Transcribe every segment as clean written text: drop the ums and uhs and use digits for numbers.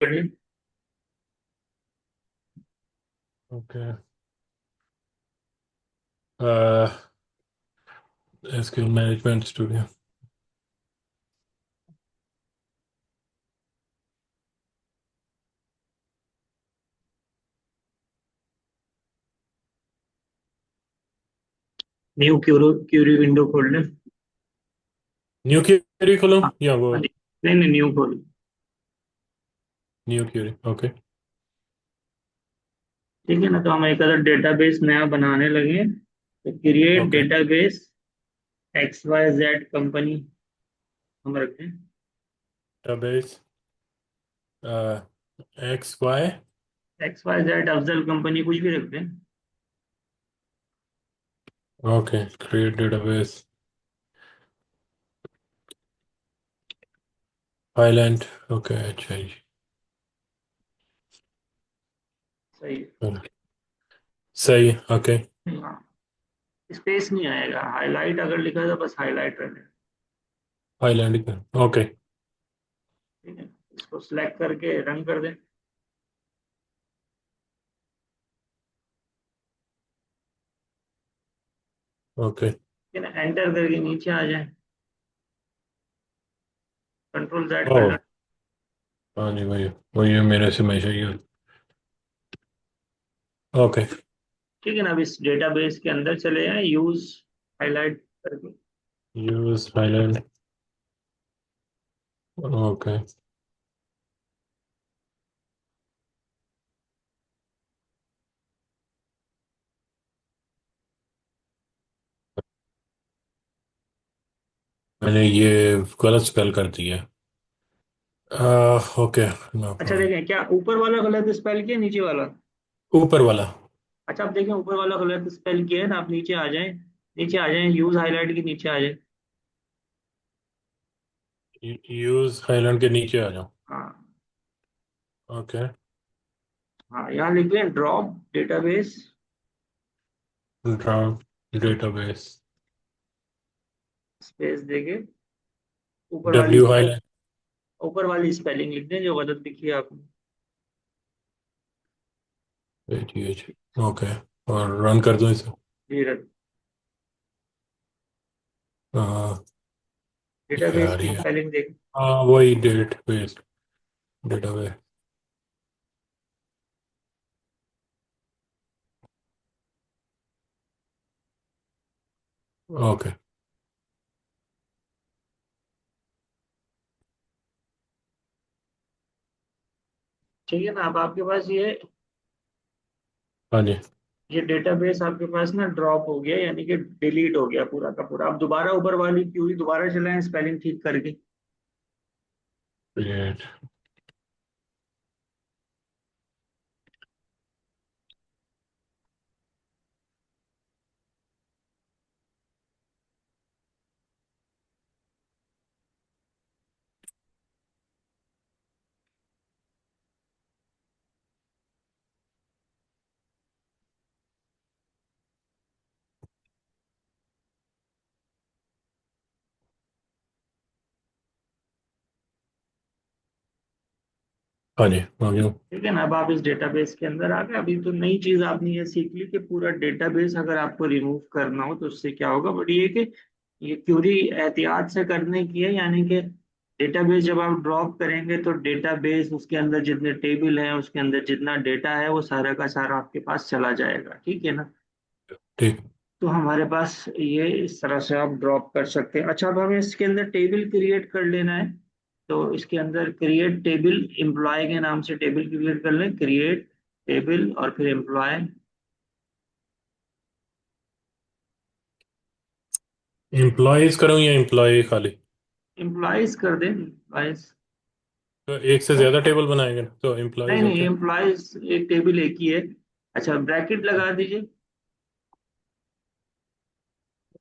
करिए। Okay. SQL management studio. New query window खोल लें। न्यू क्यूरी खोलूं हाँ। या वो? हाँ जी। नहीं नहीं, न्यू खोल। New query, okay. ठीक है ना, तो हम एक अदर डेटाबेस नया बनाने लगे, तो create okay. Database X Y Z company हम रखते हैं। Database X Y. X Y Z Afzal company कुछ भी रखते हैं। Okay, create database Highland. Okay, अच्छा जी। सही है। सही, ओके। हाँ, स्पेस नहीं आएगा, हाईलाइट अगर लिखा है तो बस हाईलाइट रहने। हाईलैंड का, ओके। ठीक है, इसको सिलेक्ट करके रन कर दें। ओके। ठीक है ना, एंटर करके नीचे आ जाए, कंट्रोल जेड ओ, कर लें। हाँ जी भाई, वही मेरे से मैं चाहिए। ओके। ठीक है ना, अब इस डेटाबेस के अंदर चले जाएं, यूज हाईलाइट करके। Use highland. ओके। मैंने ये गलत स्पेल कर दिया। ओके, नो अच्छा प्रॉब्लम। देखें, क्या ऊपर वाला गलत स्पेल किया, नीचे वाला? ऊपर वाला। अच्छा, आप देखें ऊपर वाला गलत स्पेल किया है ना, आप नीचे आ जाएं। नीचे आ जाएं, यूज हाईलाइट के नीचे आ जाएं। यूज हाईलैंड के नीचे आ जाओ। हाँ। ओके। हाँ, यहाँ लिख लें drop database. Drop database. Space देके ऊपर वाली डब्ल्यू हाईलैंड। ऊपर वाली स्पेलिंग लिख दें जो गलत लिखी है आपने। एटीएच। ओके। और रन कर दो इसे। जी रन। हाँ। डेटाबेस यार की ये, स्पेलिंग देख। हाँ वही डेट बेस डेटाबेस। ओके। ठीक है ना, अब आपके पास हाँ जी। ये डेटाबेस आपके पास ना ड्रॉप हो गया, यानी कि डिलीट हो गया पूरा का पूरा। आप दोबारा ऊपर वाली क्यूरी दोबारा चलाएं स्पेलिंग ठीक करके। क्रिएट। हाँ जी, आ गया। ठीक है ना, अब आप इस डेटाबेस के अंदर आ गए। अभी तो नई चीज आपने ये सीख ली कि पूरा डेटाबेस अगर आपको रिमूव करना हो तो उससे क्या होगा, बट ये कि ये क्यूरी एहतियात से करने की है, यानी कि डेटाबेस जब आप ड्रॉप करेंगे तो डेटाबेस उसके अंदर जितने टेबल हैं, उसके अंदर जितना डेटा है वो सारा का सारा आपके पास चला जाएगा। ठीक है ना, ठीक। तो हमारे पास ये इस तरह से आप ड्रॉप कर सकते हैं। अच्छा, अब हमें इसके अंदर टेबल क्रिएट कर लेना है, तो इसके अंदर क्रिएट टेबल एम्प्लॉय के नाम से टेबल क्रिएट कर लें, क्रिएट टेबल और फिर एम्प्लॉय। एम्प्लॉयज करूँ या एम्प्लॉय खाली? एम्प्लॉयज कर दें, एम्प्लॉयज। तो एक से ज्यादा टेबल बनाएंगे तो नहीं एम्प्लॉयज नहीं, होके। एम्प्लॉयज एक टेबल एक ही है। अच्छा, ब्रैकेट लगा दीजिए।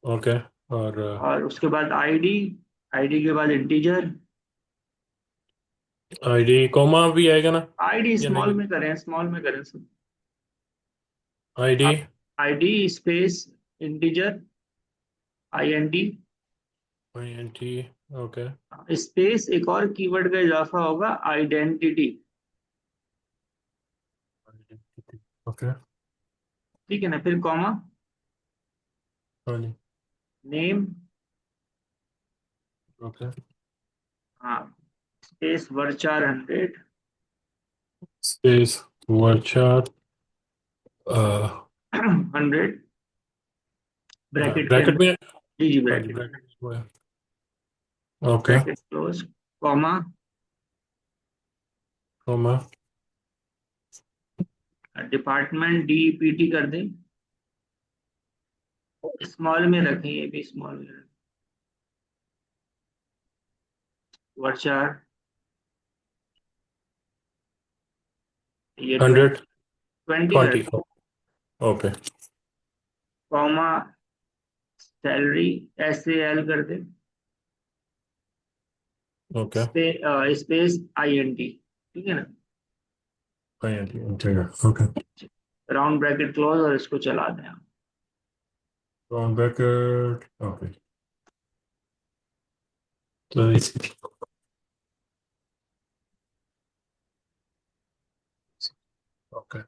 ओके। और और उसके बाद आईडी, आईडी के बाद इंटीजर। आईडी कॉमा भी आएगा ना? आईडी या स्मॉल नहीं? में करें, स्मॉल में करें सब। ID. ID space integer, IND INT। Okay. Space एक और कीवर्ड का इजाफा होगा, आइडेंटिटी। ओके। ठीक है ना, फिर कॉमा, हाँ जी। Name, okay. हाँ, space varchar 100, space varchar 100 bracket के ब्रैकेट अंदर। में। जी जी, हाँ जी, ब्रैकेट, ब्रैकेट में है। Okay. Bracket close, comma, comma. Department DPT कर दें, स्मॉल में रखें, ये भी स्मॉल में रखें, वर्चार, ये 100। 20 कर 20। दें, ओके। कॉमा, सैलरी SAL कर दें, ओके। स्पेस INT, ठीक है ना, हाँ जी, ठीक है। ओके। राउंड ब्रैकेट क्लोज, और इसको चला दें आप। Round bracket. ओके। तो इस ओके।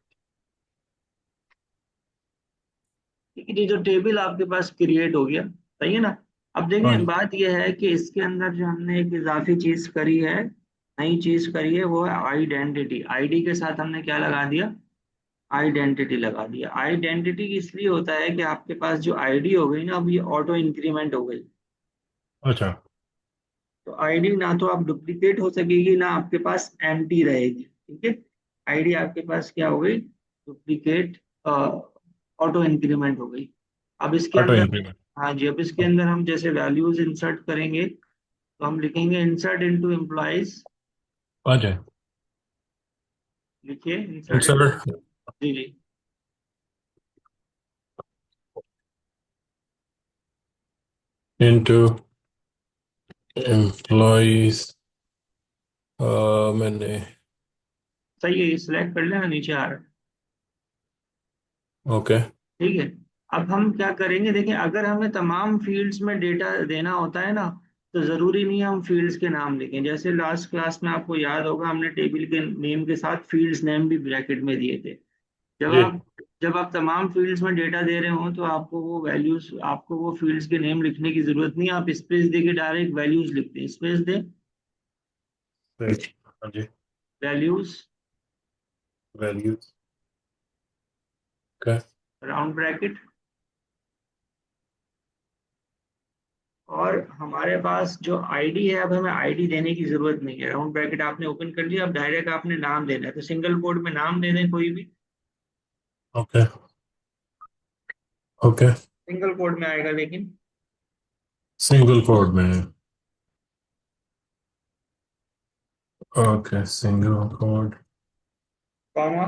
ठीक है जी, जो टेबल आपके पास क्रिएट हो गया, सही है ना। अब हाँ देखें, जी। बात यह है कि इसके अंदर जो हमने एक इजाफी चीज करी है, नई चीज करी है, वो है आइडेंटिटी। आईडी के साथ हमने क्या लगा दिया, आइडेंटिटी लगा दिया। आइडेंटिटी इसलिए होता है कि आपके पास जो आईडी हो गई ना, अब ये ऑटो इंक्रीमेंट हो गई। अच्छा। तो आईडी ना तो आप डुप्लीकेट हो सकेगी, ना आपके पास एम्प्टी रहेगी, ठीक है। आईडी आपके पास क्या हो गई, डुप्लीकेट, ऑटो इंक्रीमेंट हो गई। अब इसके ऑटो अंदर, इंक्रीमेंट। हाँ जी, अब इसके अंदर हम जैसे वैल्यूज इंसर्ट करेंगे, तो हम लिखेंगे इंसर्ट इनटू एम्प्लॉइज, अच्छा। लिखिए इंसर्ट इन, इंसर्ट जी जी, इनटू एम्प्लॉइज। मैंने। सही है, ये सिलेक्ट कर लेना, नीचे आ रहा है, ओके। ठीक है। अब हम क्या करेंगे, देखिए, अगर हमें तमाम फील्ड्स में डेटा देना होता है ना, तो जरूरी नहीं है हम फील्ड्स के नाम लिखें। जैसे लास्ट क्लास में आपको याद होगा, हमने टेबल के नेम के साथ फील्ड्स नेम भी ब्रैकेट में दिए थे। जब जी। आप जब आप तमाम फील्ड्स में डेटा दे रहे हो, तो आपको वो वैल्यूज, आपको वो फील्ड्स के नेम लिखने की जरूरत नहीं है। आप स्पेस दे के डायरेक्ट वैल्यूज लिखते हैं, स्पेस दे, हाँ जी। Values, values. Okay. Round bracket, और हमारे पास जो आईडी है, अब हमें आईडी देने की जरूरत नहीं है। राउंड ब्रैकेट आपने ओपन कर लिया, अब डायरेक्ट आपने नाम देना है, तो सिंगल कोड में नाम दे दें कोई भी, ओके। ओके। सिंगल कोड में आएगा लेकिन, सिंगल कोड में। Okay, single code. Comma,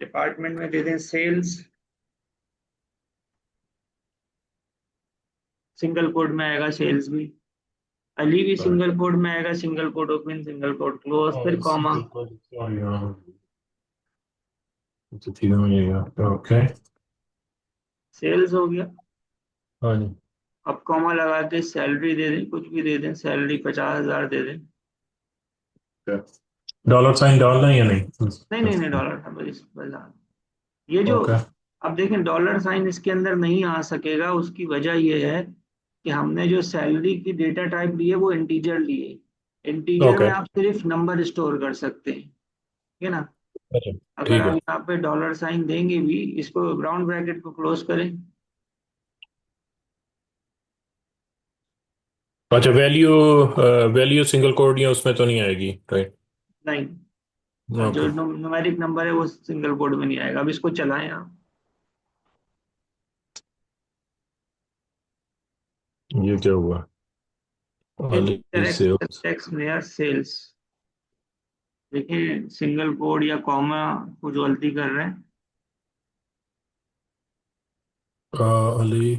department में दे दें सेल्स, सिंगल कोड में आएगा सेल्स भी। अली भी सिंगल कोड में आएगा, single code open, single code close, फिर कॉमा, सिंगल कोड, सॉरी, हाँ। तो ठीक हो जाएगा। ओके। सेल्स हो गया। हाँ जी। अब कॉमा लगा के सैलरी दे दें, कुछ भी दे दें, सैलरी 50,000 दे दें। डॉलर साइन डालना है या नहीं? नहीं नहीं नहीं, डॉलर था बस ये जो, ओके। अब देखें, डॉलर साइन इसके अंदर नहीं आ सकेगा। उसकी वजह ये है कि हमने जो सैलरी की डेटा टाइप ली है, वो इंटीजर ली है। Integer okay. में आप सिर्फ नंबर स्टोर कर सकते हैं, ठीक है ना। अच्छा। अगर ठीक आप है। यहाँ पे डॉलर साइन देंगे भी, इसको राउंड ब्रैकेट को क्लोज करें, अच्छा, वैल्यू। वैल्यू सिंगल कोड या उसमें तो नहीं आएगी, राइट? नहीं, जो ओके। न्यूमेरिक नंबर है वो सिंगल कोड में नहीं आएगा। अब इसको चलाएं आप, ये क्या हुआ? चेंज वाली सेल्स। टेक्स्ट नियर सेल्स, देखिए सिंगल कोड या कॉमा कुछ गलती कर रहे हैं। वाली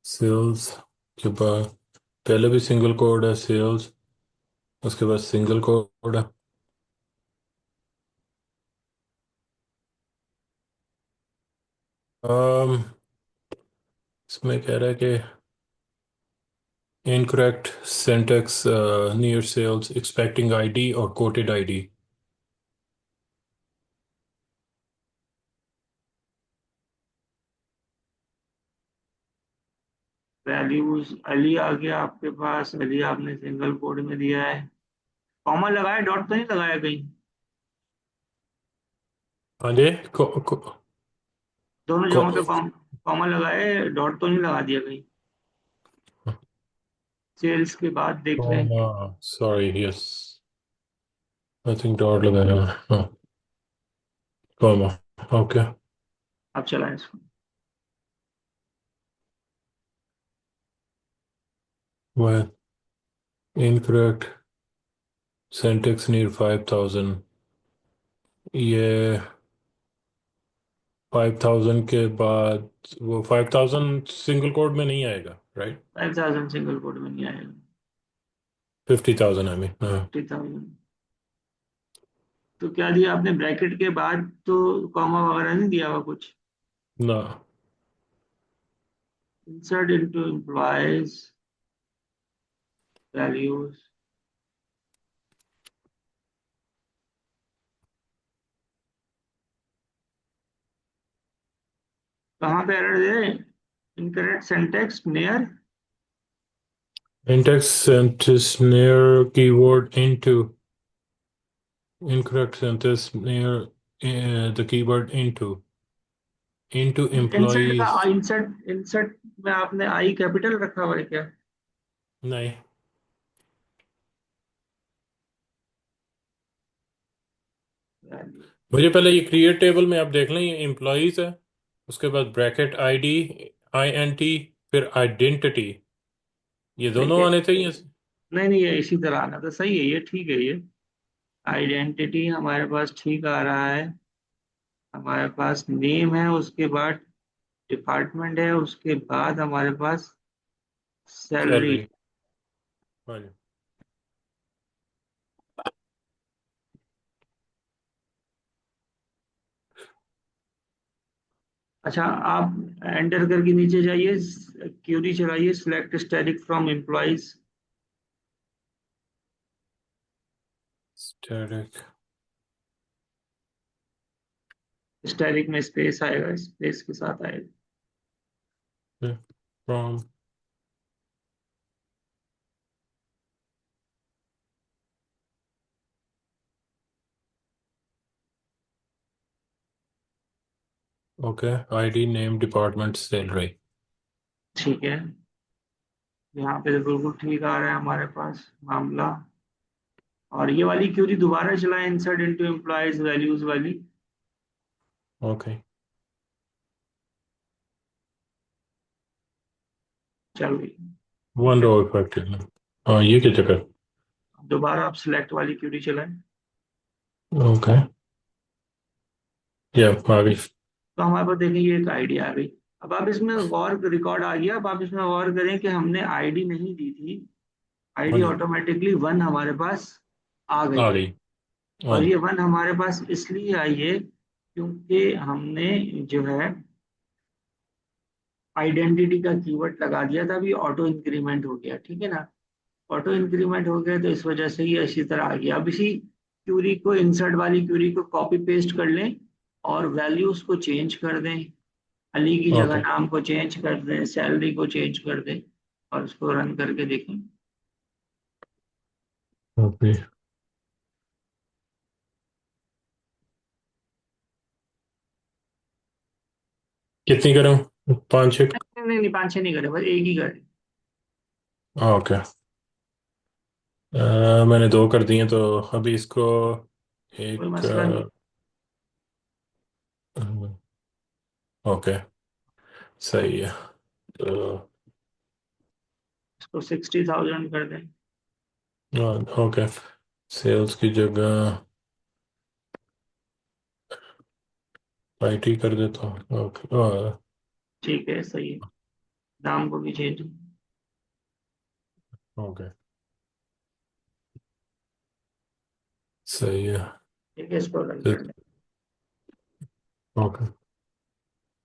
सेल्स के बाद पहले भी सिंगल कोड है सेल्स, उसके बाद सिंगल कोड है। um, इसमें कह रहा है कि Incorrect syntax near sales expecting ID or quoted ID. Values Ali आ गया आपके पास, अली आपने सिंगल कोड में दिया है। कॉमा लगाया, डॉट तो नहीं लगाया कहीं? हाँ जी। दोनों को, जगहों पे कॉमा लगाए, डॉट तो नहीं लगा दिया कहीं? सेल्स के बाद देख लें। Sorry, yes, I think dot लगाया। हाँ, कॉमा। ओके। अब चलाएं इसको। वह इनकरेक्ट syntax near 5000। ये 5000 के बाद वो 5000 सिंगल कोड में नहीं आएगा, राइट? 5000 सिंगल कोड में नहीं आएगा। 50,000 आई मीन, हाँ। 50,000। तो क्या दिया आपने ब्रैकेट के बाद? तो कॉमा वगैरह नहीं दिया हुआ कुछ? ना। Insert into employees values. कहाँ पे एरर दे रहे हैं? Incorrect syntax near. Syntax syntax near keyword into. Incorrect syntax near the keyword into insert का employees। इंसर्ट इंसर्ट में आपने आई कैपिटल रखा हुआ है क्या? नहीं, वैल्यू। मुझे पहले ये क्रिएट टेबल में आप देख लें, ये एम्प्लॉयज है, उसके बाद ब्रैकेट आईडी, INT, फिर आइडेंटिटी, ये ठीक दोनों है। आने चाहिए। नहीं नहीं, ये इसी तरह आना तो सही है, ये ठीक है ये। आइडेंटिटी हमारे पास ठीक आ रहा है। हमारे पास नेम है, उसके बाद डिपार्टमेंट है, उसके बाद हमारे पास सैलरी। सैलरी। हाँ जी। अच्छा, आप एंटर करके नीचे जाइए, क्यूरी चलाइए, select static from employees. Static static में स्पेस आएगा, स्पेस के साथ आएगा। From. Okay, ID, name, department, salary. ठीक है, यहाँ पे तो बिल्कुल ठीक आ रहा है हमारे पास मामला। और ये वाली क्यूरी दोबारा चलाएं, इंसर्ट इनटू एम्प्लॉइज वैल्यूज वाली। ओके। चल गई। One row effective. हाँ, ये क्या चक्कर? दोबारा आप सिलेक्ट वाली क्यूरी चलाएं। ओके, या आ गई। तो हमारे पास देखें ये एक आईडी आ गई। अब आप इसमें गौर, रिकॉर्ड आ गया, अब आप इसमें गौर करें कि हमने आईडी नहीं दी थी। हाँ आईडी जी, ऑटोमेटिकली वन हमारे पास आ गई आ है। गई। हाँ और जी। ये वन हमारे पास इसलिए आई है क्योंकि हमने जो है आइडेंटिटी का कीवर्ड लगा दिया था, अभी ऑटो इंक्रीमेंट हो गया, ठीक है ना? ऑटो इंक्रीमेंट हो गया तो इस वजह से ये इसी तरह आ गया। अब इसी क्यूरी को, इंसर्ट वाली क्यूरी को कॉपी पेस्ट कर लें और वैल्यूज को चेंज कर दें। अली की जगह ओके। नाम को चेंज कर दें, सैलरी को चेंज कर दें, और उसको रन करके देखें। ओके, कितनी करूँ? पाँच छः? नहीं नहीं नहीं, पाँच छः नहीं करे, बस एक ही करे। ओके। मैंने दो कर दिए, तो अभी इसको कोई एक। मसला नहीं। ओके, सही है। तो इसको 60,000 कर दें। ओके, सेल्स की जगह IT कर देता हूँ। ओके। ठीक है, सही है। नाम को भी चेंज। ओके, सही है। ठीक है, इसको रन कर दें। Okay,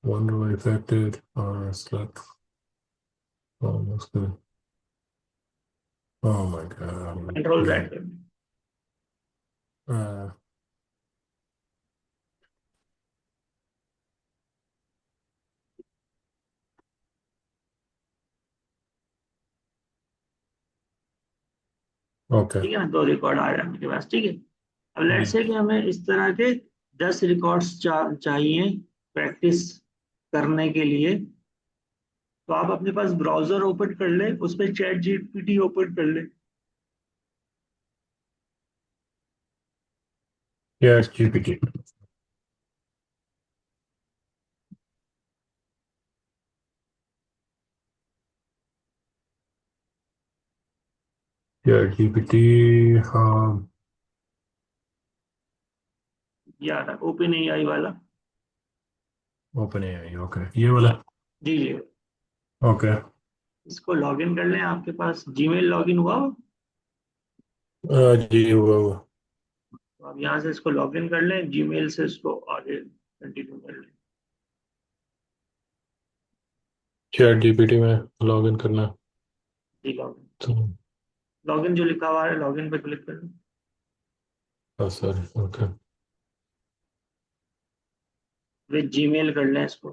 one row affected or select. Almost good. Oh my God. Control Yeah. Z करना। Uh, okay. ठीक है ना, 2 रिकॉर्ड आ रहे हैं आपके पास, ठीक है। अब लेट्स जी। से कि हमें इस तरह के 10 रिकॉर्ड्स चाहिए प्रैक्टिस करने के लिए। तो आप अपने पास ब्राउजर ओपन कर ले, उसमें चैट जीपीटी ओपन कर ले। Yes, GPT. Yeah, GPT. हाँ। यार ओपन एआई वाला। ओपन एआई, ओके, ये वाला। जी जी। ओके। इसको लॉगिन कर लें, आपके पास जीमेल लॉगिन हुआ हो? जी, हुआ। तो आप यहाँ से इसको लॉगिन कर लें, जीमेल से इसको आगे कंटिन्यू कर लें। चैट जीपीटी में लॉग इन करना। जी लॉगिन। तो लॉगिन जो लिखा हुआ है, लॉगिन पे क्लिक कर लें। Sorry, okay. विद जीमेल कर लें इसको।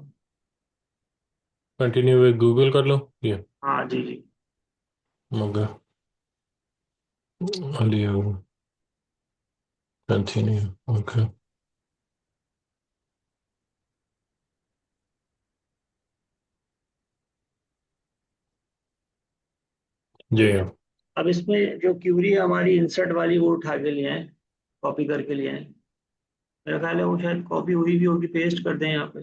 कंटिन्यू विद गूगल कर लो ये। हाँ जी जी। ओके। अलियो। कंटिन्यू। ओके। जी हाँ। अब इसमें जो क्यूरी हमारी इंसर्ट वाली वो उठा के लिए आए, कॉपी करके लिए आए। मेरा ख्याल है वो शायद कॉपी हुई भी होगी, पेस्ट कर दें यहाँ पे।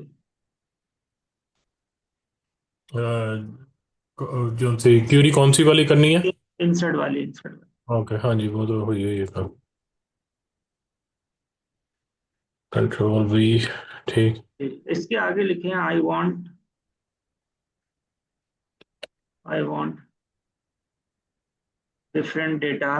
जो सी क्यूरी कौन सी वाली करनी है? इंसर्ट वाली, इंसर्ट वाली। ओके, हाँ जी, वो तो हुई हुई है काम। Control we. ठीक। इसके आगे लिखे हैं I want different data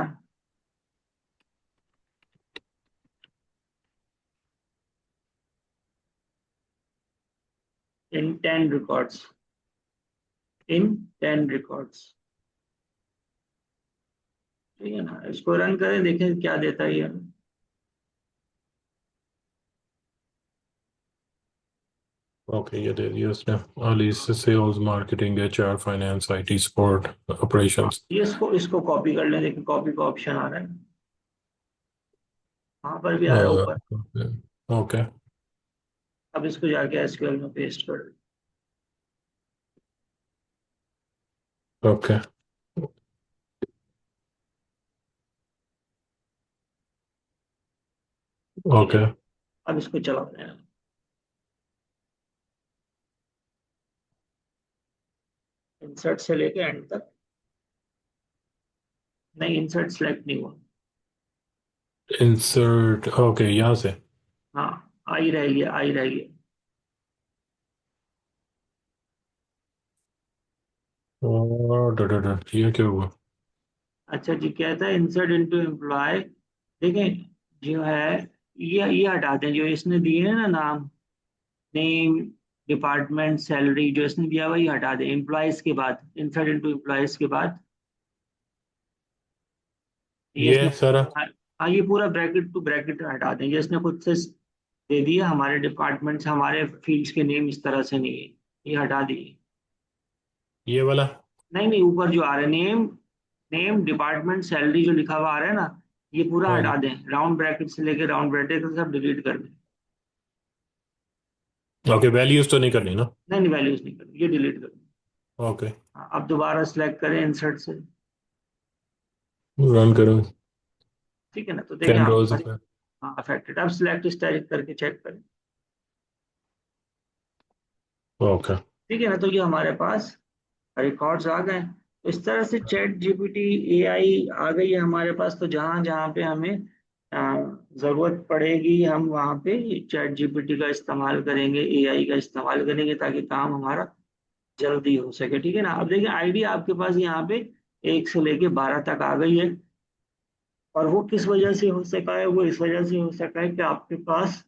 in 10 records, in 10 records. ठीक है ना, इसको रन करें, देखें क्या देता है ये। ओके, ये दे दिया उसने। Ali sales, marketing, HR, finance, IT support, हाँ, ऑपरेशंस। ये इसको इसको कॉपी कर लें, देखिए कॉपी का ऑप्शन आ रहा है, वहां पर भी आ रहा है ऊपर। ओके। अब इसको जाके एसक्यूएल में पेस्ट कर दें। ओके। ठीक है, ओके। अब इसको चला रहे हैं। इंसर्ट से लेके एंड तक। नहीं, इंसर्ट सेलेक्ट नहीं हुआ। इंसर्ट, ओके, यहाँ से। हाँ, आई रह गया, आई रह गया। ये क्या हुआ? अच्छा जी, कहता है इंसर्ट इनटू एम्प्लॉय। देखें, जो है ये हटा दें, जो इसने दिए हैं ना नाम, नेम, डिपार्टमेंट, सैलरी, जो इसने दिया हुआ ये हटा दें। एम्प्लॉयज के बाद, इंसर्ट इनटू एम्प्लॉयज के बाद ये इसने, ये सारा। हाँ हाँ, ये पूरा ब्रैकेट टू ब्रैकेट हटा दें। ये इसने खुद से दे दिया, हमारे डिपार्टमेंट्स, हमारे फील्ड्स के नेम इस तरह से नहीं है, ये हटा दिए। ये वाला। नहीं नहीं, ऊपर जो आ रहा है नेम, नेम, डिपार्टमेंट, सैलरी जो लिखा हुआ आ रहा है ना, ये पूरा हाँ हटा जी। दें। राउंड ब्रैकेट से लेके राउंड ब्रैकेट तक सब डिलीट कर दें। ओके, वैल्यूज तो नहीं करनी ना? नहीं नहीं, वैल्यूज नहीं करनी, ये डिलीट कर दें। ओके। हाँ, अब दोबारा सेलेक्ट करें इंसर्ट से। रन करूँ? ठीक है ना, तो देखें 10 आप रोज हमारे, पे। हाँ अफेक्टेड। अब सिलेक्ट स्टाइल करके चेक करें। ओके। ठीक है ना, तो ये हमारे पास रिकॉर्ड्स आ गए। तो इस तरह से चैट जीपीटी एआई आ गई है हमारे पास। तो जहाँ जहाँ पे हमें जरूरत पड़ेगी, हम वहाँ पे चैट जीपीटी का इस्तेमाल करेंगे, एआई का इस्तेमाल करेंगे, ताकि काम हमारा जल्दी हो सके। ठीक है ना, अब देखिए आईडी आपके पास यहाँ पे 1 से लेके 12 तक आ गई है। और वो किस वजह से हो सका है? वो इस वजह से हो सका है कि आपके पास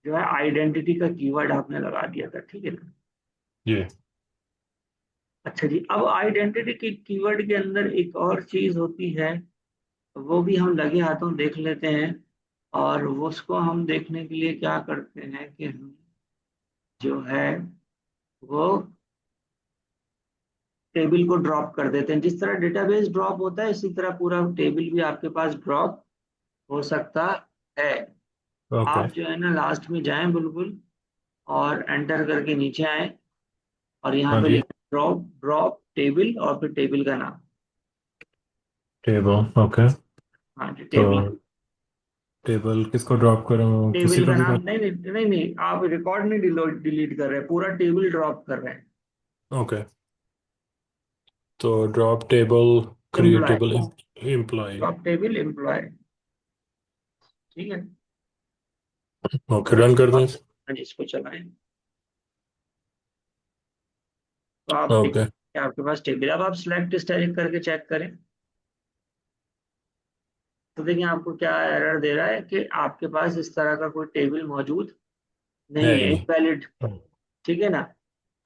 जो है आइडेंटिटी का कीवर्ड आपने लगा दिया था। ठीक है ना। ये। अच्छा जी, अब आइडेंटिटी की कीवर्ड के अंदर एक और चीज होती है, वो भी हम लगे हाथों देख लेते हैं। और वो उसको हम देखने के लिए क्या करते हैं कि हम जो है वो टेबल को ड्रॉप कर देते हैं। जिस तरह डेटाबेस ड्रॉप होता है, इसी तरह पूरा टेबल भी आपके पास ड्रॉप हो सकता है। ओके। आप जो है ना लास्ट में जाएं बिल्कुल, और एंटर करके नीचे आए, और यहाँ हाँ पे जी। लिखें ड्रॉप ड्रॉप टेबल, और फिर टेबल का नाम। टेबल। ओके। हाँ जी, तो टेबल। टेबल किसको ड्रॉप करूँ, किसी टेबल को का भी नाम, कर? नहीं नहीं नहीं नहीं, आप रिकॉर्ड नहीं डिलीट कर रहे हैं, पूरा टेबल ड्रॉप कर रहे हैं। ओके। तो drop table employ, create table employ. Drop table employ. ठीक है। ओके, रन कर दें। हाँ जी, इसको चलाएं। तो आप ओके। देखिए आपके पास टेबल। अब आप सिलेक्ट स्टाइल करके चेक करें, तो देखिए आपको क्या एरर दे रहा है कि आपके पास इस तरह का कोई टेबल मौजूद है नहीं ही है, नहीं। इनवैलिड। ठीक है ना। हाँ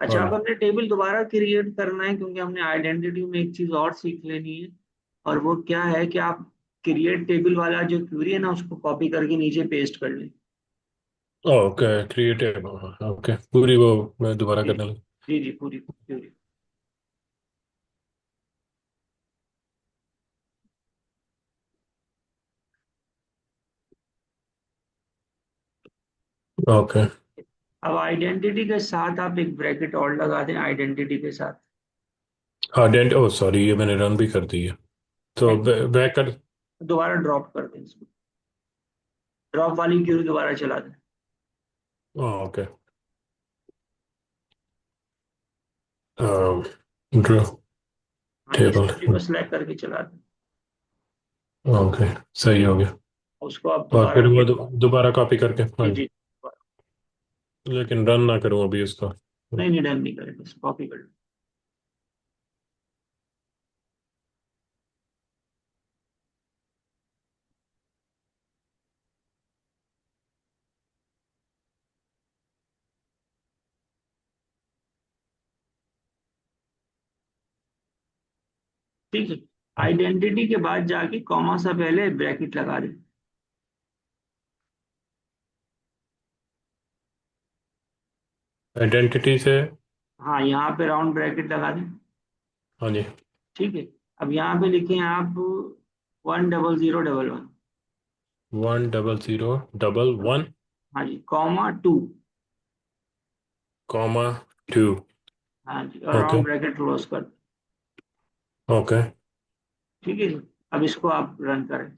अच्छा, अब जी। हमने टेबल दोबारा क्रिएट करना है, क्योंकि हमने आइडेंटिटी में एक चीज और सीख लेनी है। और वो क्या है कि आप क्रिएट टेबल वाला जो क्वेरी है ना, उसको कॉपी करके नीचे पेस्ट कर लें। ओके, क्रिएटेबल। ओके, पूरी वो मैं दोबारा जी करने लगा। जी जी, पूरी पूरी। ओके। अब आइडेंटिटी के साथ आप एक ब्रैकेट और लगा दें, आइडेंटिटी के साथ। आइडेंट ओ सॉरी, ये मैंने रन भी कर दी है। तो नहीं, बैक कर। दोबारा ड्रॉप कर दें इसको, ड्रॉप वाली क्वेरी दोबारा चला दें। ओके। ड्रॉ हाँ जी, इस टेबल। क्वेरी को सिलेक्ट करके चला दें। ओके, सही हो गया। उसको आप और दोबारा फिर वो दोबारा कॉपी करके, हाँ जी जी। जी। लेकिन रन ना करूँ अभी उसका। नहीं नहीं, डन नहीं करें, बस कॉपी कर लो। ठीक है। आइडेंटिटी के बाद जाके कॉमा सा पहले ब्रैकेट लगा दें। आइडेंटिटी से। हाँ, यहाँ पे राउंड ब्रैकेट लगा दें। हाँ जी। ठीक है। अब यहाँ पे लिखें आप 10001। 10011। हाँ जी, कॉमा 2। कॉमा 2। हाँ जी, और ओके। राउंड ब्रैकेट क्लोज कर। ओके। ठीक है जी। अब इसको आप रन करें।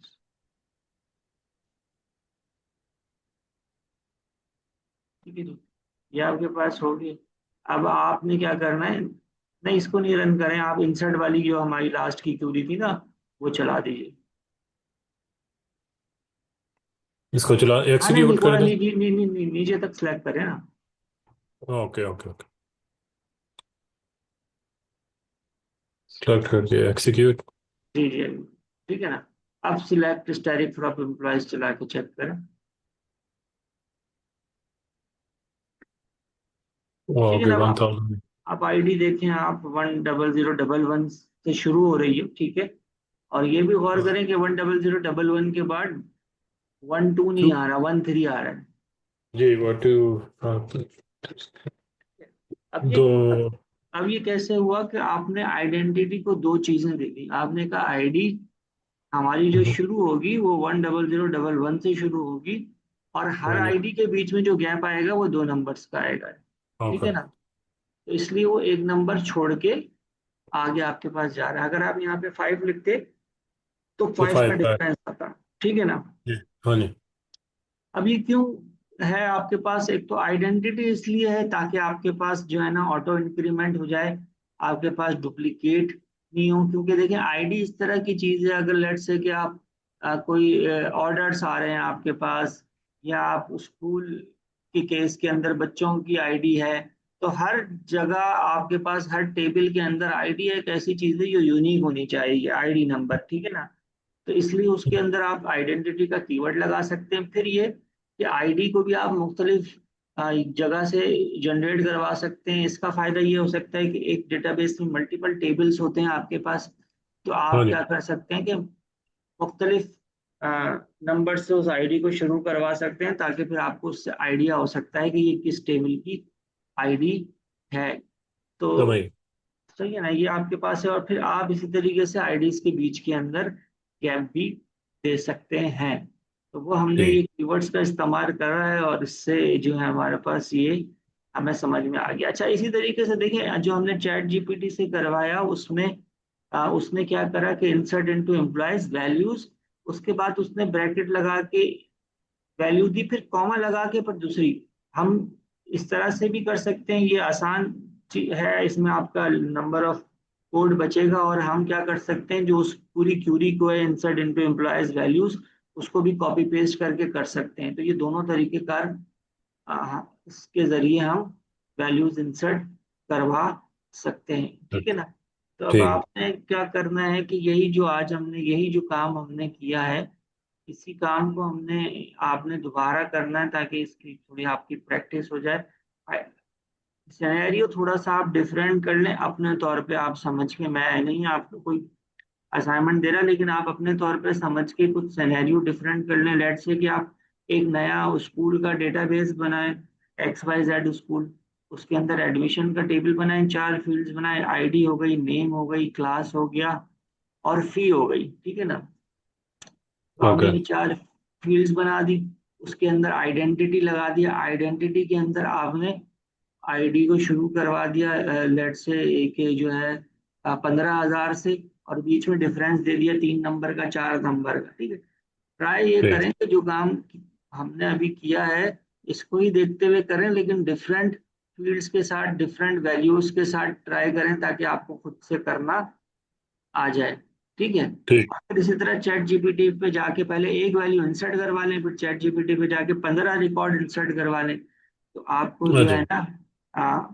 ठीक है जी, ये आपके पास होगी। अब आपने क्या करना है, नहीं इसको नहीं रन करें, आप इंसर्ट वाली जो हमारी लास्ट की क्यूरी थी ना, वो चला दीजिए। इसको चला हाँ, नहीं नहीं, एग्जीक्यूट कर पूरा दें। नीचे तक सिलेक्ट करें ना। Okay okay okay. सेलेक्ट कर दिया, एग्जीक्यूट। जी जी। ठीक है ना। अब सिलेक्ट स्टैटिक फ्रॉम एम्प्लॉयज चला के चेक करें। ठीक है ओके, ना। अब 1000। आप आईडी देखें, आप 10001 से शुरू हो रही है। ठीक है। और ये भी गौर करें कि 10011 के बाद 12 नहीं टू। आ रहा, 13 आ रहा है। जी वो टू। अब ये दो। अब ये कैसे हुआ कि आपने आइडेंटिटी को दो चीजें दे दी। आपने कहा आईडी हमारी जो शुरू होगी वो 10011 से शुरू होगी, और हर हाँ जी। आईडी के बीच में जो गैप आएगा वो दो नंबर्स का आएगा। ठीक ओके। है ना। तो इसलिए वो एक नंबर छोड़ के आगे आपके पास जा रहा है। अगर आप यहाँ पे 5 लिखते तो तो 5 का 5 का। डिफरेंस आता। ठीक है ना। जी। हाँ जी। अब ये क्यों है आपके पास, एक तो आइडेंटिटी इसलिए है ताकि आपके पास जो है ना ऑटो इंक्रीमेंट हो जाए, आपके पास डुप्लीकेट नहीं हो। क्योंकि देखिए आईडी इस तरह की चीज है, अगर लेट से कि आप कोई ऑर्डर्स आ रहे हैं आपके पास, या आप स्कूल के केस के अंदर बच्चों की आईडी है, तो हर जगह आपके पास हर टेबल के अंदर आईडी एक ऐसी चीज है जो यूनिक होनी चाहिए, आईडी नंबर। ठीक है ना। तो इसलिए उसके अंदर आप आइडेंटिटी का कीवर्ड लगा सकते हैं। फिर ये कि आईडी को भी आप मुख्तलिफ एक जगह से जनरेट करवा सकते हैं। इसका फायदा ये हो सकता है कि एक डेटाबेस में मल्टीपल टेबल्स होते हैं आपके पास, तो हाँ आप जी। क्या कर सकते हैं कि मुख्तलिफ नंबर से उस आईडी को शुरू करवा सकते हैं, ताकि फिर आपको उससे आइडिया हो सकता है कि ये किस टेबल की आईडी है। तो समझ। सही है ना, ये आपके पास है। और फिर आप इसी तरीके से आईडीज के बीच के अंदर गैप भी दे सकते हैं। तो वो हमने ये ठीक। कीवर्ड्स का इस्तेमाल करा है, और इससे जो है हमारे पास ये हमें समझ में आ गया। अच्छा, इसी तरीके से देखिए, जो हमने चैट जीपीटी से करवाया उसमें उसने क्या करा कि इंसर्ट इनटू एम्प्लॉयज वैल्यूज, उसके बाद उसने ब्रैकेट लगा के वैल्यू दी, फिर कॉमा लगा के पर दूसरी। हम इस तरह से भी कर सकते हैं, ये आसान है। इसमें आपका नंबर ऑफ कोड बचेगा। और हम क्या कर सकते हैं, जो उस पूरी क्यूरी को है इंसर्ट इनटू एम्प्लॉयज वैल्यूज, उसको भी कॉपी पेस्ट करके कर सकते हैं। तो ये दोनों तरीके कार इसके जरिए हम वैल्यूज इंसर्ट करवा सकते हैं। ठीक है ना। तो अब ठीक। आपने क्या करना है कि यही जो काम हमने किया है, इसी काम को हमने आपने दोबारा करना है, ताकि इसकी थोड़ी आपकी प्रैक्टिस हो जाए। सिनेरियो थोड़ा सा आप डिफरेंट कर लें अपने तौर पे, आप समझ के, मैं नहीं आपको कोई असाइनमेंट दे रहा, लेकिन आप अपने तौर पे समझ के कुछ सिनेरियो डिफरेंट कर लें। लेट्स से कि आप एक नया स्कूल का डेटाबेस बनाएं, XYZ स्कूल। उसके अंदर एडमिशन का टेबल बनाएं, 4 फील्ड्स बनाएं, आईडी हो गई, नेम हो गई, क्लास हो गया, और फी हो गई। ठीक है ना। तो आपने ओके। ये 4 फील्ड्स बना दी, उसके अंदर आइडेंटिटी लगा दिया, आइडेंटिटी के अंदर आपने आईडी को शुरू करवा दिया लेट से एक जो है 15,000 से, और बीच में डिफरेंस दे दिया 3 नंबर का, 4 नंबर का। ठीक है। ट्राई ये ठीक। करें कि जो काम हमने अभी किया है इसको ही देखते हुए करें, लेकिन डिफरेंट फील्ड्स के साथ, डिफरेंट वैल्यूज के साथ ट्राई करें, ताकि आपको खुद से करना आ जाए। ठीक है। ठीक। फिर इसी तरह चैट जीपीटी पे जाके पहले एक वैल्यू इंसर्ट करवा लें, फिर चैट जीपीटी पे जाके 15 रिकॉर्ड इंसर्ट करवा लें। तो आपको हाँ जो है जी। ना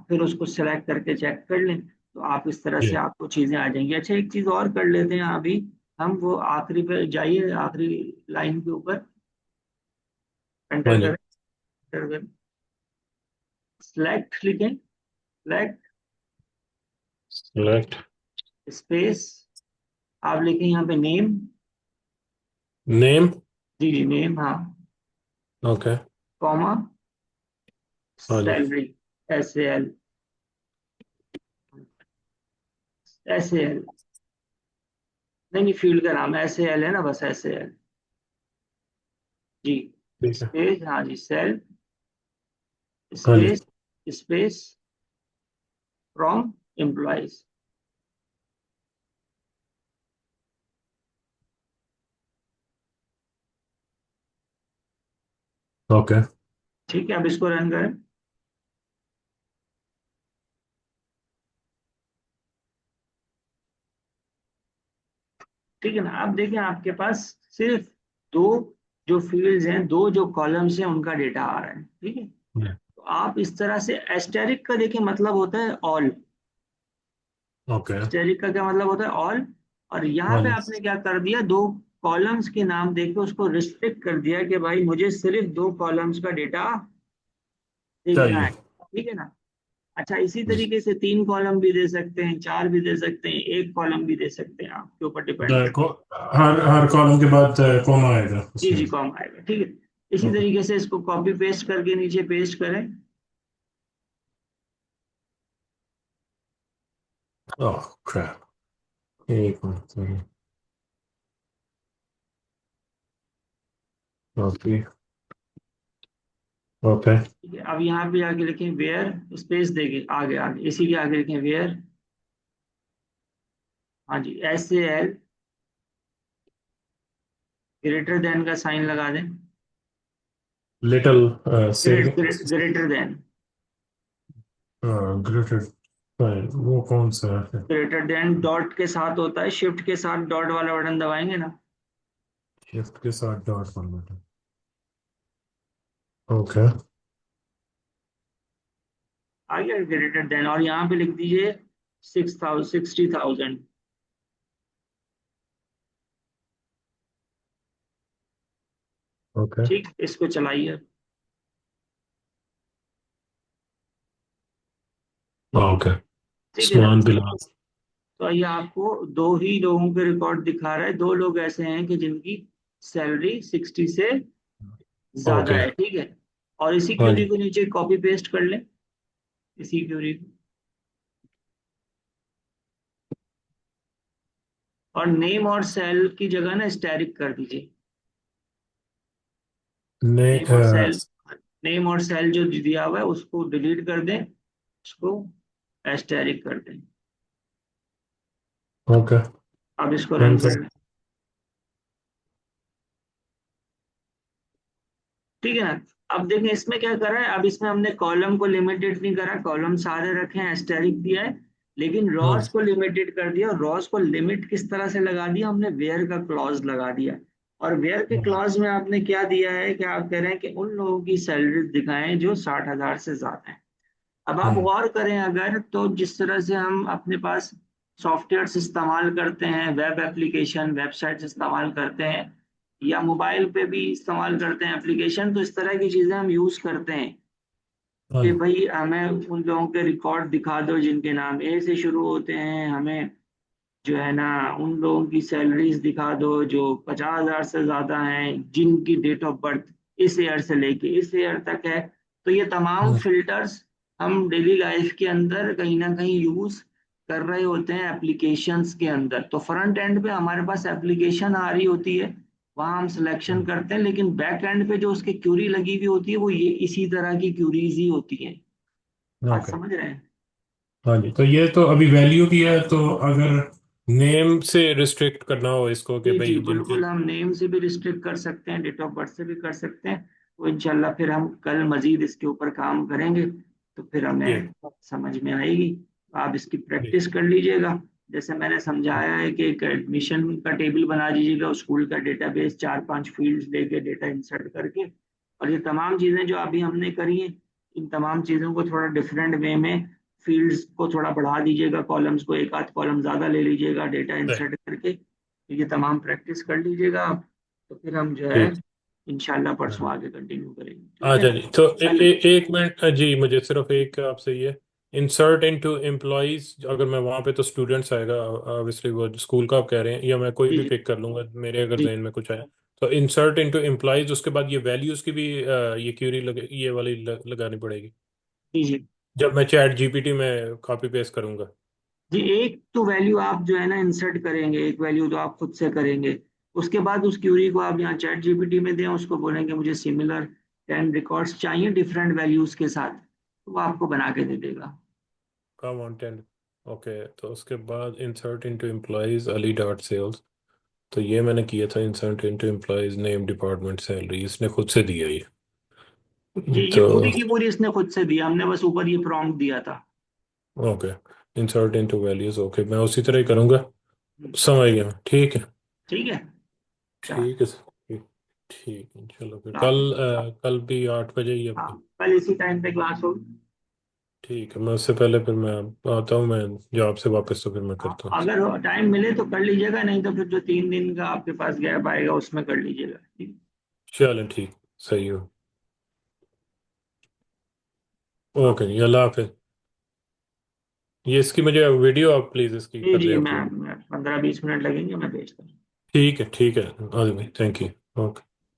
फिर उसको सेलेक्ट करके चेक कर लें, तो आप इस तरह से जी। आपको चीजें आ जाएंगी। अच्छा, एक चीज और कर लेते हैं अभी हम, वो आखिरी पे जाइए, आखिरी लाइन के ऊपर हाँ एंटर जी। करें, एंटर करें, सिलेक्ट लिखें, सिलेक्ट सिलेक्ट। स्पेस, आप लिखें यहाँ पे नेम। नेम। जी जी, नेम, हाँ। ओके। कॉमा, हाँ जी। सैलरी, SAL, SAL, नहीं नहीं, फील्ड का नाम SAL है ना, बस SAL। जी। ठीक है। स्पेस, हाँ जी, सेल, हाँ जी। Space, space, from employees. Okay. ठीक है, अब इसको रन करें। ठीक है ना। अब देखिए आपके पास सिर्फ दो जो फील्ड्स हैं, दो जो कॉलम्स हैं, उनका डेटा आ रहा है। ठीक है। तो आप इस तरह से, एस्टेरिक का देखिए मतलब होता है ऑल। ओके। एस्टेरिक का क्या मतलब होता है, ऑल। और यहाँ हाँ पे जी। आपने क्या कर दिया, दो कॉलम्स के नाम देके उसको रिस्ट्रिक्ट कर दिया कि भाई मुझे सिर्फ दो कॉलम्स का डेटा देखना है। चाहिए। ठीक है ना। अच्छा, इसी तरीके से 3 कॉलम भी दे सकते हैं, 4 भी दे सकते हैं, एक कॉलम भी दे सकते हैं, आपके ऊपर डिपेंड करता को हर हर कॉलम के बाद कॉमा आएगा है। जी उसमें। जी, कॉम आएगा। ठीक है। इसी ओके। तरीके से इसको कॉपी पेस्ट करके नीचे पेस्ट करें। ओह क्रैप। एक मिनट। ओके। ओके। ठीक है। अब यहाँ पे आगे लिखें वेयर, स्पेस देके आगे, आगे इसी के आगे लिखें वेयर, हाँ जी, SAL, ग्रेटर देन का साइन लगा दें। लिटिल सेड। ग्रेटर देन, ग्रेटेड फाइल वो कौन सा है? ग्रेटर देन डॉट के साथ होता है, शिफ्ट के साथ डॉट वाला बटन दबाएंगे ना। शिफ्ट के साथ डॉट फॉर्मेट। ओके। आ गया ग्रेटर देन, और यहाँ पे लिख दीजिए 60,000। ओके। ठीक, इसको चलाइए। ओके। ठीक है ना। उस्मान बिलाल। तो ये आपको दो ही लोगों के रिकॉर्ड दिखा रहा है, दो लोग ऐसे हैं कि जिनकी सैलरी 60 से ज्यादा ओके। है, ठीक है। और इसी हाँ क्यूरी जी। को नीचे कॉपी पेस्ट कर लें, इसी क्यूरी को, और नेम और सेल की जगह ना स्टैरिक कर दीजिए। ने नेम और सेल, नेम और सेल जो दिया हुआ है उसको डिलीट कर दें, उसको एस्टेरिक कर दें। ओके। अब इसको रन रन कर कर। लें, ठीक है ना। अब देखें इसमें क्या करा है, अब इसमें हमने कॉलम को लिमिटेड नहीं करा, कॉलम सारे रखे हैं, एस्टेरिक दिया है, लेकिन हाँ रॉस जी। को लिमिटेड कर दिया। रॉस को लिमिट किस तरह से लगा दिया, हमने वेयर का क्लॉज लगा दिया। और वेयर के हाँ। क्लॉज में आपने क्या दिया है कि आप कह रहे हैं कि उन लोगों की सैलरी दिखाएं जो 60,000 से ज्यादा है। अब आप हम्म। गौर करें अगर, तो जिस तरह से हम अपने पास सॉफ्टवेयर इस्तेमाल करते हैं, वेब एप्लीकेशन वेबसाइट्स इस्तेमाल करते हैं, या मोबाइल पे भी इस्तेमाल करते हैं एप्लीकेशन, तो इस तरह की चीजें हम यूज करते हैं हाँ कि जी। भाई हमें उन लोगों के रिकॉर्ड दिखा दो जिनके नाम ए से शुरू होते हैं, हमें जो है ना उन लोगों की सैलरीज दिखा दो जो 50,000 से ज्यादा हैं, जिनकी डेट ऑफ बर्थ इस ईयर से लेके इस ईयर तक है। तो ये तमाम हम्म। फिल्टर्स हम डेली लाइफ के अंदर कहीं ना कहीं यूज कर रहे होते हैं एप्लीकेशंस के अंदर। तो फ्रंट एंड पे हमारे पास एप्लीकेशन आ रही होती है, वहाँ हम सिलेक्शन करते हैं, लेकिन बैक एंड पे जो उसकी क्यूरी लगी हुई होती है वो ये इसी तरह की क्यूरीज ही होती है। बात ओके। समझ रहे हैं। हाँ जी, तो ये तो अभी वैल्यू की है, तो अगर नेम से रिस्ट्रिक्ट करना हो इसको कि जी जी भाई जिनके। बिल्कुल, हम नेम से भी रिस्ट्रिक्ट कर सकते हैं, डेट ऑफ बर्थ से भी कर सकते हैं। तो इंशाल्लाह फिर हम कल मजीद इसके ऊपर काम करेंगे, तो फिर ठीक। हमें समझ में आएगी। आप इसकी ठीक। प्रैक्टिस कर लीजिएगा। जैसे मैंने समझाया है कि एक एडमिशन का टेबल बना दीजिएगा, स्कूल का डेटाबेस, 4-5 फील्ड्स लेके डेटा इंसर्ट करके, और ये तमाम चीज़ें जो अभी हमने करी हैं, इन तमाम चीज़ों को थोड़ा डिफरेंट वे में, फील्ड्स को थोड़ा बढ़ा दीजिएगा, कॉलम्स को एक आध कॉलम ज़्यादा ले लीजिएगा डेटा ठीक। इंसर्ट करके। तो ये तमाम प्रैक्टिस कर लीजिएगा आप, तो फिर हम जो है ठीक। इंशाल्लाह परसों हाँ। आगे कंटिन्यू करेंगे, ठीक है। अच्छा जी, तो कल, एक मिनट जी, मुझे सिर्फ एक आपसे ये, इंसर्ट इनटू एम्प्लॉयज, अगर मैं वहाँ पे तो स्टूडेंट्स आएगा ऑब्वियसली, वो स्कूल का आप कह रहे हैं, या मैं कोई जी भी जी पिक कर लूँगा मेरे अगर जी जहन में कुछ आया। तो इंसर्ट इनटू एम्प्लॉयज, उसके बाद ये वैल्यूज़ की भी ये क्यूरी ये वाली लगानी पड़ेगी जी जी जब मैं चैट जीपीटी में कॉपी पेस्ट करूँगा। जी। एक तो वैल्यू आप जो है ना इंसर्ट करेंगे, एक वैल्यू तो आप खुद से करेंगे। उसके बाद उस क्यूरी को आप यहाँ चैट जीपीटी में दें, उसको बोलेंगे मुझे सिमिलर 10 रिकॉर्ड्स चाहिए डिफरेंट वैल्यूज के साथ, तो वो आपको बना के दे देगा। कम कंटेंट। ओके, तो उसके बाद insert into employees Ali dot sales, तो ये मैंने किया था, insert into employees name department salary, इसने खुद से दिया ये। जी ये तो पूरी की पूरी इसने खुद से दिया, हमने बस ऊपर ये प्रॉम्प्ट दिया था। Okay, insert into values, okay मैं उसी तरह ही करूँगा। हम्म, समझ गया मैं, ठीक है। ठीक है। चलो, ठीक है सर, ठीक। ठीक है, चलो फिर हाफिज। कल भी 8 बजे ही हाँ, अपनी। कल इसी टाइम पे क्लास होगी। ठीक है, मैं उससे पहले फिर मैं आता हूँ, मैं जॉब से वापस, तो फिर मैं हाँ, करता हूँ। अगर टाइम मिले तो कर लीजिएगा, नहीं तो फिर जो 3 दिन का आपके पास गैप आएगा उसमें कर लीजिएगा, ठीक चलें, ठीक, सही हो। है। ओके जी, अल्लाह हाफिज। ये इसकी मुझे वीडियो आप प्लीज़ इसकी जी कर दें जी, अपलोड। मैं 15-20 मिनट लगेंगे, मैं भेजता हूँ। ठीक है, ठीक है, आदमी, थैंक यू। ओके।